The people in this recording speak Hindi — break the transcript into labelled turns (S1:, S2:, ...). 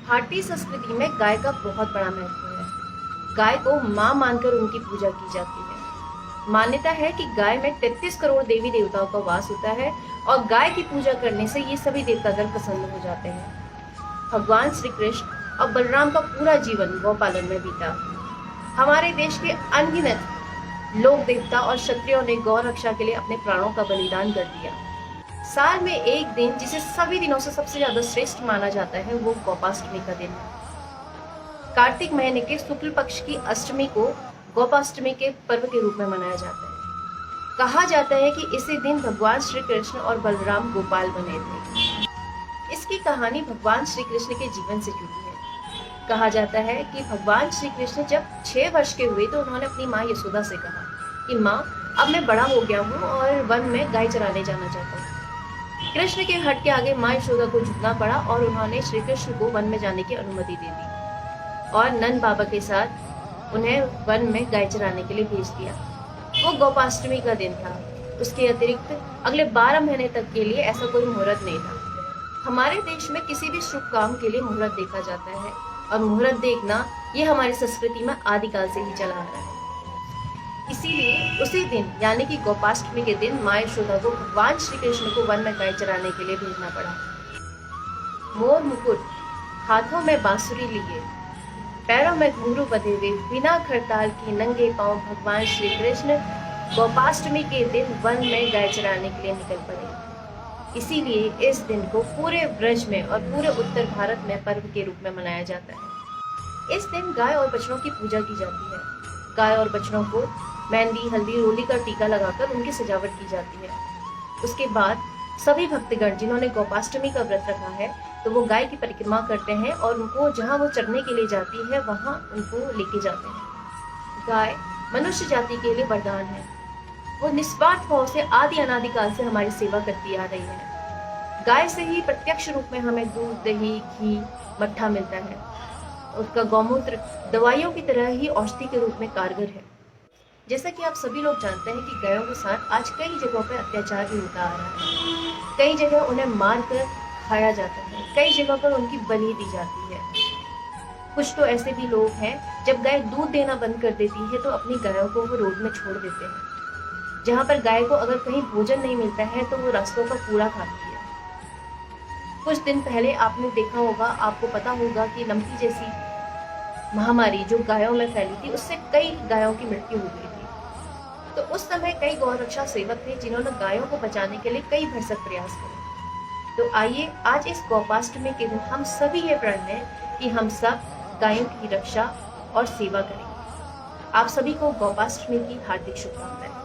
S1: भारतीय संस्कृति में गाय का बहुत बड़ा महत्व है। गाय को मां मानकर उनकी पूजा की जाती है। मान्यता है कि गाय में 33 करोड़ देवी देवताओं का वास होता है और गाय की पूजा करने से ये सभी देवतागण प्रसन्न हो जाते हैं। भगवान श्री कृष्ण और बलराम का पूरा जीवन गौपालन में बीता। हमारे देश के अनगिनत लोक देवता और क्षत्रियों ने गौ रक्षा के लिए अपने प्राणों का बलिदान कर दिया। साल में एक दिन जिसे सभी दिनों से सबसे ज्यादा श्रेष्ठ माना जाता है वो गोपाष्टमी का दिन है। कार्तिक महीने के शुक्ल पक्ष की अष्टमी को गोपाष्टमी के पर्व के रूप में मनाया जाता है। कहा जाता है कि इसी दिन भगवान श्री कृष्ण और बलराम गोपाल बने थे। इसकी कहानी भगवान श्री कृष्ण के जीवन से जुड़ी है। कहा जाता है कि भगवान श्री कृष्ण जब 6 वर्ष के हुए तो उन्होंने अपनी माँ यशोदा से कहा कि माँ, अब मैं बड़ा हो गया हूँ और वन में गाय चराने जाना चाहता हूँ। कृष्ण के हट के आगे माँ यशोदा को झुकना पड़ा और उन्होंने श्री कृष्ण को वन में जाने की अनुमति दे दी और नंद बाबा के साथ उन्हें वन में गाय चराने के लिए भेज दिया। वो गोपाष्टमी का दिन था। उसके अतिरिक्त अगले 12 महीने तक के लिए ऐसा कोई मुहूर्त नहीं था। हमारे देश में किसी भी शुभ काम के लिए मुहूर्त देखा जाता है और मुहूर्त देखना ये हमारी संस्कृति में आदिकाल से ही चला आ रहा है। इसीलिए उसी दिन यानी कि गोपाष्टमी के दिन माँ यशोदा को भगवान श्री कृष्ण को वन में गाय चराने के लिए भेजना पड़ा। मोर मुकुट, हाथों में बांसुरी लिए, पैरों में घुंघरू बंधे हुए, बिना खड़ताल के नंगे पांव भगवान श्री कृष्ण गोपाष्टमी के दिन वन में गाय चराने के लिए निकल पड़े। इसीलिए इस दिन को पूरे ब्रज में और पूरे उत्तर भारत में पर्व के रूप में मनाया जाता है। इस दिन गाय और बछड़ों की पूजा की जाती है। गाय और बछड़ों को मेहंदी, हल्दी, रोली का टीका लगाकर उनकी सजावट की जाती है। उसके बाद सभी भक्तगण जिन्होंने गोपाष्टमी का व्रत रखा है तो वो गाय की परिक्रमा करते हैं और उनको जहाँ वो चरने के लिए जाती है वहाँ उनको लेके जाते हैं। गाय मनुष्य जाति के लिए वरदान है। वो निस्वार्थ भाव से आदि अनादिकाल से हमारी सेवा करती आ रही है। गाय से ही प्रत्यक्ष रूप में हमें दूध, दही, घी, मट्ठा मिलता है। उसका गौमूत्र दवाइयों की तरह ही औषधि के रूप में कारगर है। जैसा कि आप सभी लोग जानते हैं कि गायों के साथ आज कई जगहों पर अत्याचार भी होता आ रहा है। कई जगह उन्हें मार कर खाया जाता है, कई जगह पर उनकी बलि दी जाती है। कुछ तो ऐसे भी लोग हैं जब गाय दूध देना बंद कर देती है तो अपनी गायों को वो रोड में छोड़ देते हैं। जहाँ पर गाय को अगर कहीं भोजन नहीं मिलता है तो वो रास्तों का कूड़ा खाती है। कुछ दिन पहले आपने देखा होगा, आपको पता होगा कि लंपी जैसी महामारी जो गायों में फैली थी उससे कई गायों की मृत्यु हो गई थी। तो उस समय कई गौरक्षा सेवक थे जिन्होंने गायों को बचाने के लिए कई भरसक प्रयास करे। तो आइए आज इस गोपाष्टमी के दिन हम सभी ये प्रण लें कि हम सब गायों की रक्षा और सेवा करेंगे। आप सभी को गोपाष्टमी की हार्दिक शुभकामनाएं।